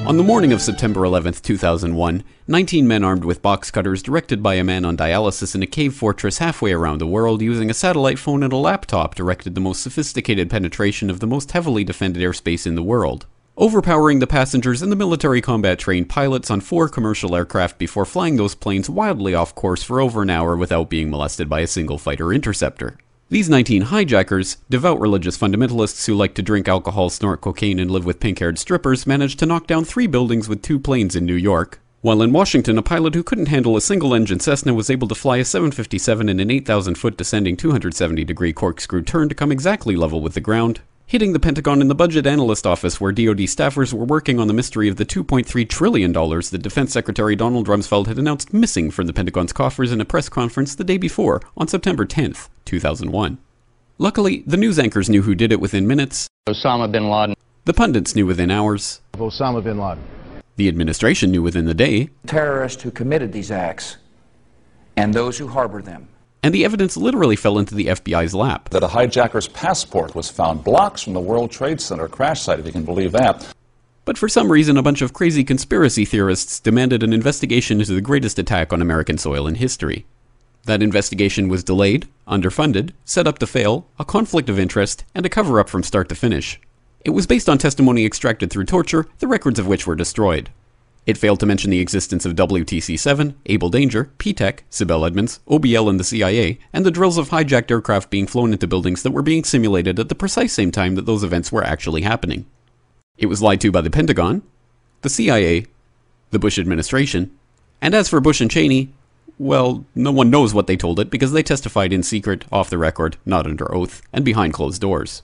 On the morning of September 11, 2001, 19 men armed with box cutters, directed by a man on dialysis in a cave fortress halfway around the world using a satellite phone and a laptop, directed the most sophisticated penetration of the most heavily defended airspace in the world, overpowering the passengers and the military combat-trained pilots on 4 commercial aircraft before flying those planes wildly off course for over an hour without being molested by a single fighter interceptor. These 19 hijackers, devout religious fundamentalists who like to drink alcohol, snort cocaine, and live with pink-haired strippers, managed to knock down 3 buildings with 2 planes in New York, while in Washington, a pilot who couldn't handle a single-engine Cessna was able to fly a 757 in an 8,000-foot descending 270-degree corkscrew turn to come exactly level with the ground, hitting the Pentagon in the Budget Analyst Office where DoD staffers were working on the mystery of the $2.3 trillion that Defense Secretary Donald Rumsfeld had announced missing from the Pentagon's coffers in a press conference the day before, on September 10th, 2001. Luckily, the news anchors knew who did it within minutes. Osama bin Laden. The pundits knew within hours. Osama bin Laden. The administration knew within the day. Terrorists who committed these acts and those who harbor them. And the evidence literally fell into the FBI's lap. That a hijacker's passport was found blocks from the World Trade Center crash site, if you can believe that. But for some reason, a bunch of crazy conspiracy theorists demanded an investigation into the greatest attack on American soil in history. That investigation was delayed, underfunded, set up to fail, a conflict of interest, and a cover-up from start to finish. It was based on testimony extracted through torture, the records of which were destroyed. It failed to mention the existence of WTC-7, Able Danger, P-TECH, Sibel Edmonds, OBL and the CIA, and the drills of hijacked aircraft being flown into buildings that were being simulated at the precise same time that those events were actually happening. It was lied to by the Pentagon, the CIA, the Bush administration, and as for Bush and Cheney, well, no one knows what they told it because they testified in secret, off the record, not under oath, and behind closed doors.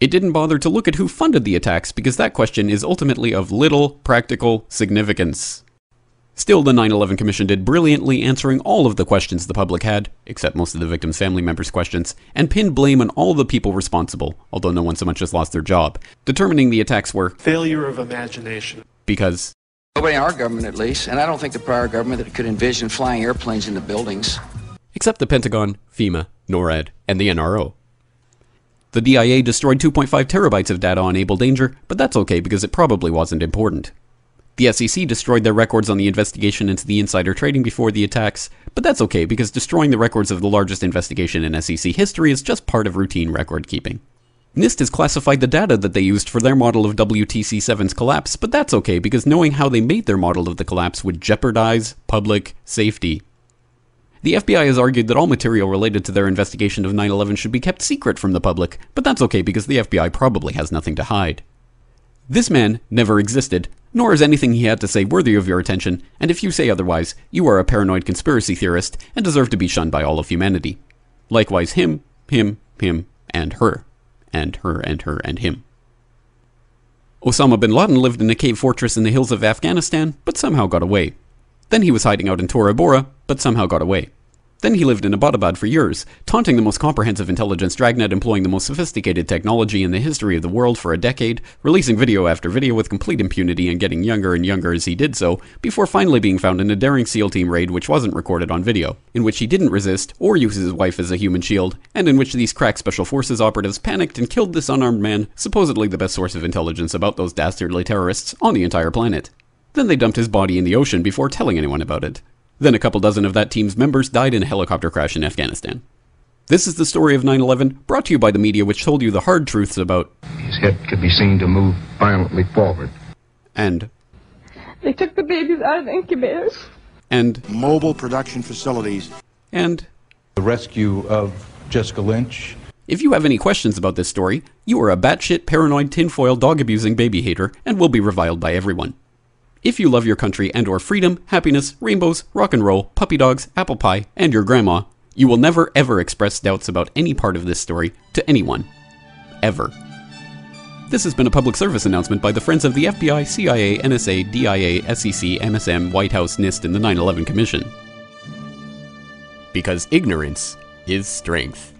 It didn't bother to look at who funded the attacks because that question is ultimately of little practical significance. Still, the 9/11 Commission did brilliantly answering all of the questions the public had, except most of the victims' family members' questions, and pinned blame on all the people responsible, although no one so much as lost their job, determining the attacks were failure of imagination. Because nobody in our government, at least, and I don't think the prior government that could envision flying airplanes into buildings. Except the Pentagon, FEMA, NORAD, and the NRO. The DIA destroyed 2.5 terabytes of data on Able Danger, but that's okay because it probably wasn't important. The SEC destroyed their records on the investigation into the insider trading before the attacks, but that's okay because destroying the records of the largest investigation in SEC history is just part of routine record keeping. NIST has classified the data that they used for their model of WTC-7's collapse, but that's okay because knowing how they made their model of the collapse would jeopardize public safety. The FBI has argued that all material related to their investigation of 9/11 should be kept secret from the public, but that's okay because the FBI probably has nothing to hide. This man never existed, nor is anything he had to say worthy of your attention, and if you say otherwise, you are a paranoid conspiracy theorist and deserve to be shunned by all of humanity. Likewise him, and her, and her, and her, and him. Osama bin Laden lived in a cave fortress in the hills of Afghanistan, but somehow got away. Then he was hiding out in Tora Bora, but somehow got away. Then he lived in Abbottabad for years, taunting the most comprehensive intelligence dragnet employing the most sophisticated technology in the history of the world for a decade, releasing video after video with complete impunity and getting younger and younger as he did so, before finally being found in a daring SEAL team raid which wasn't recorded on video, in which he didn't resist or use his wife as a human shield, and in which these crack special forces operatives panicked and killed this unarmed man, supposedly the best source of intelligence about those dastardly terrorists on the entire planet. Then they dumped his body in the ocean before telling anyone about it. Then a couple dozen of that team's members died in a helicopter crash in Afghanistan. This is the story of 9/11, brought to you by the media which told you the hard truths about his head could be seen to move violently forward. And they took the babies out of incubators. And mobile production facilities. And the rescue of Jessica Lynch. If you have any questions about this story, you are a batshit paranoid tinfoil dog-abusing baby hater and will be reviled by everyone. If you love your country and or freedom, happiness, rainbows, rock and roll, puppy dogs, apple pie, and your grandma, you will never ever express doubts about any part of this story to anyone. Ever. This has been a public service announcement by the Friends of the FBI, CIA, NSA, DIA, SEC, MSM, White House, NIST, and the 9/11 Commission. Because ignorance is strength.